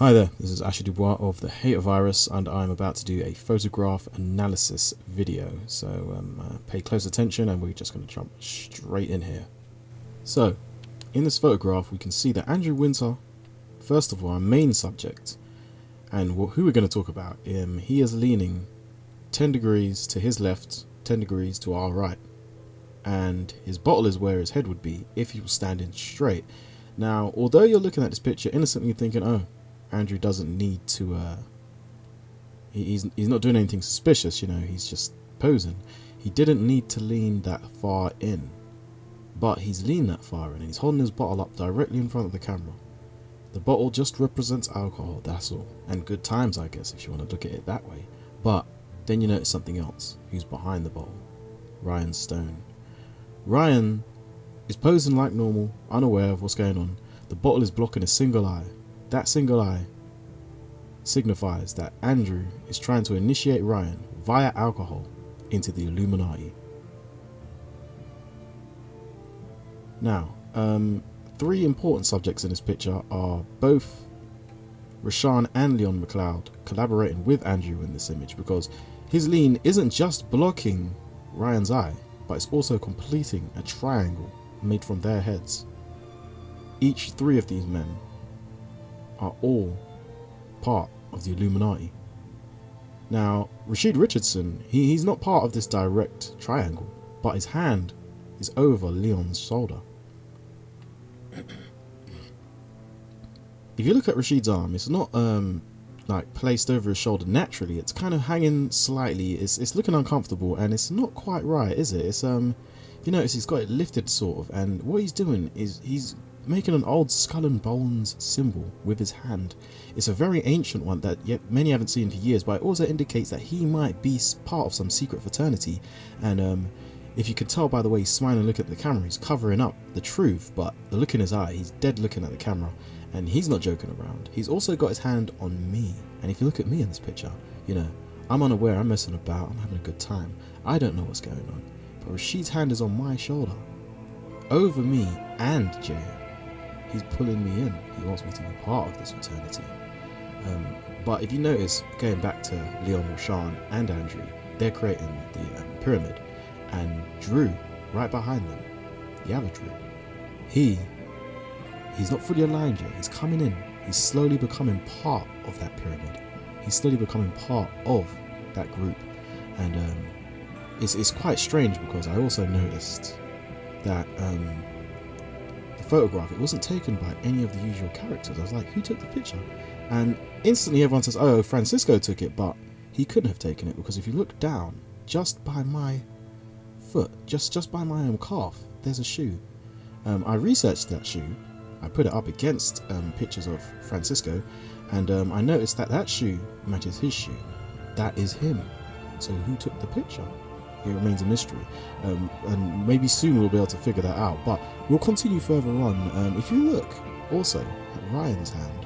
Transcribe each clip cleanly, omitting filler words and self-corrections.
Hi there, this is Ashar Dubois of the Hater Virus, and I'm about to do a photograph analysis video. So pay close attention, and we're just going to jump straight in here. So, in this photograph, we can see that Andrew Winter, first of all, our main subject, and who we're going to talk about, he is leaning 10 degrees to his left, 10 degrees to our right, and his bottle is where his head would be if he was standing straight. Now, although you're looking at this picture innocently thinking, oh, Andrew doesn't need to, he's not doing anything suspicious, you know, he's just posing. He didn't need to lean that far in, but he's leaned that far in, and he's holding his bottle up directly in front of the camera. The bottle just represents alcohol, that's all, and good times, I guess, if you want to look at it that way. But then you notice something else. Who's behind the bottle? Ryan Stone. Ryan is posing like normal, unaware of what's going on. The bottle is blocking a single eye. That single eye signifies that Andrew is trying to initiate Ryan via alcohol into the Illuminati. Now, three important subjects in this picture are both Rashawn and Leon McLeod collaborating with Andrew in this image, because his lean isn't just blocking Ryan's eye, but it's also completing a triangle made from their heads. Each three of these men are all part of the Illuminati. Now, Rashid Richardson, he's not part of this direct triangle, but his hand is over Leon's shoulder. If you look at Rashid's arm, it's not like placed over his shoulder naturally. It's kind of hanging slightly. It's looking uncomfortable, and it's not quite right, is it? It's you notice he's got it lifted sort of, and what he's doing is he's making an old skull and bones symbol with his hand. It's a very ancient one that yet many haven't seen for years, but it also indicates that he might be part of some secret fraternity. And if you can tell by the way he's smiling and looking at the camera, he's covering up the truth, but the look in his eye, he's dead looking at the camera, and he's not joking around. He's also got his hand on me, and if you look at me in this picture, you know, I'm unaware, I'm messing about, I'm having a good time, I don't know what's going on, but Rashid's hand is on my shoulder, over me and Jay. He's pulling me in. He wants me to be part of this fraternity. But if you notice, going back to Leon, Rashawn and Andrew, they're creating the pyramid, and Drew, right behind them, the other Drew, he's not fully aligned yet. He's coming in. He's slowly becoming part of that pyramid. He's slowly becoming part of that group, and it's quite strange, because I also noticed that the photograph, it wasn't taken by any of the usual characters. I was like, who took the picture? And instantly everyone says, oh, Francisco took it, but he couldn't have taken it, because if you look down just by my foot, just by my calf, there's a shoe. I researched that shoe. I put it up against pictures of Francisco, and I noticed that that shoe matches his shoe. That is him. So who took the picture? It remains a mystery, and maybe soon we'll be able to figure that out, but we'll continue further on. If you look also at Ryan's hand,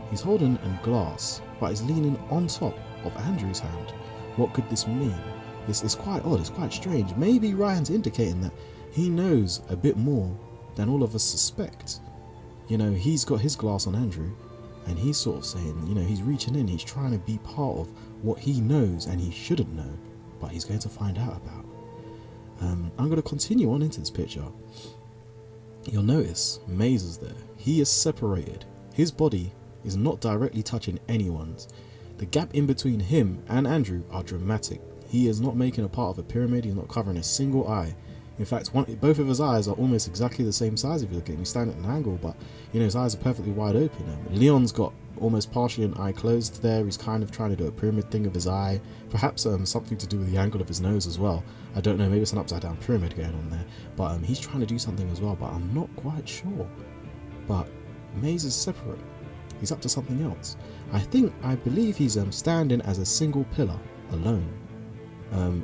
he's holding a glass, but he's leaning on top of Andrew's hand. What could this mean? It's quite odd, it's quite strange. Maybe Ryan's indicating that he knows a bit more than all of us suspect. You know, he's got his glass on Andrew, and he's sort of saying, you know, he's reaching in, he's trying to be part of what he knows and he shouldn't know, but he's going to find out about. I'm going to continue on into this picture. You'll notice Maze is there. He is separated. His body is not directly touching anyone's. The gap in between him and Andrew are dramatic. He is not making a part of a pyramid. He's not covering a single eye. In fact, both of his eyes are almost exactly the same size if you look at him. He's standing at an angle, but you know, his eyes are perfectly wide open. Leon's got almost partially an eye closed there. He's kind of trying to do a pyramid thing of his eye, perhaps something to do with the angle of his nose as well. I don't know, maybe it's an upside down pyramid going on there, but he's trying to do something as well, but I'm not quite sure. But Maze is separate. He's up to something else. I believe he's standing as a single pillar alone.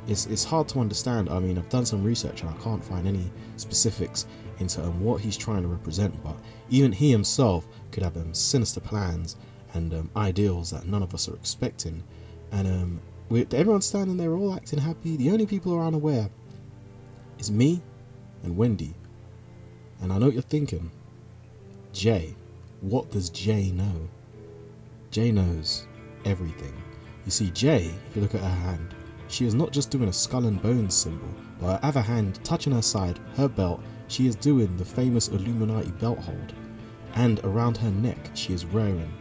It's hard to understand. I mean, I've done some research and I can't find any specifics into what he's trying to represent, but even he himself could have sinister plans and ideals that none of us are expecting. And with everyone standing there all acting happy, the only people who are unaware is me and Wendy. And I know what you're thinking, Jay, what does Jay know? Jay knows everything. You see, Jay, if you look at her hand, she is not just doing a skull and bones symbol, but her other hand touching her side, her belt, she is doing the famous Illuminati belt hold. And around her neck, she is wearing,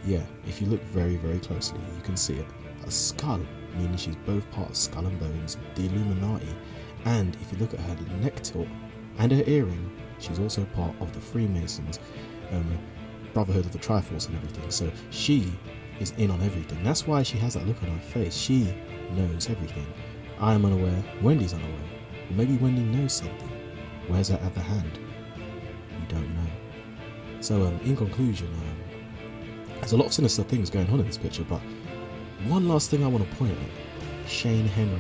yeah, if you look very, very closely, you can see it, a skull, meaning she's both part of Skull and Bones, the Illuminati. And if you look at her neck tilt and her earring, she's also part of the Freemasons, Brotherhood of the Triforce and everything. So she is in on everything. That's why she has that look on her face. She knows everything. I am unaware, Wendy's unaware, or maybe Wendy knows something. Where's her other hand? We don't know. So in conclusion, there's a lot of sinister things going on in this picture, but one last thing I want to point at, Shane Henry.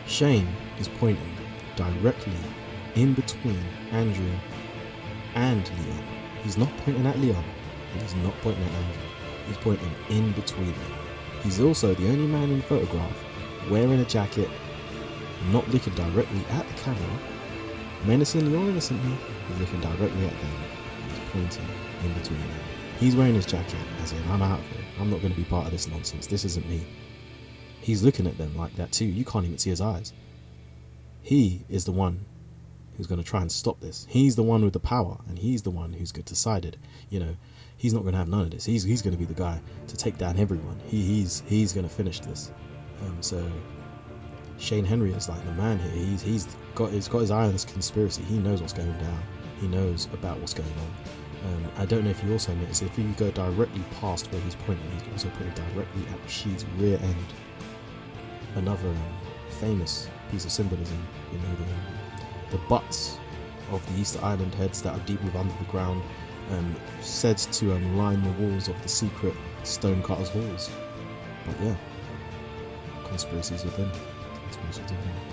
Shane is pointing directly in between Andrew and Leon. He's not pointing at Leon, and he's not pointing at Andrew. He's pointing in between them. He's also the only man in the photograph wearing a jacket, not looking directly at the camera, menacingly or innocently. He's looking directly at them, and he's pointing in between them. He's wearing his jacket, as in, I'm out of here. I'm not going to be part of this nonsense. This isn't me. He's looking at them like that too. You can't even see his eyes. He is the one who's going to try and stop this. He's the one with the power, and he's the one who's decided, you know, he's not going to have none of this. He's going to be the guy to take down everyone. He's going to finish this. So Shane Henry is like the man here. He's got his eye on this conspiracy. He knows what's going down. He knows about what's going on. I don't know if you also notice, if you go directly past where he's pointing, he's also pointing directly at Rashid's rear end. Another famous piece of symbolism, you know, the butts of the Easter Island heads that are deep under the ground, said to line the walls of the secret Stonecutters halls. But yeah, conspiracies within. Conspiracies within.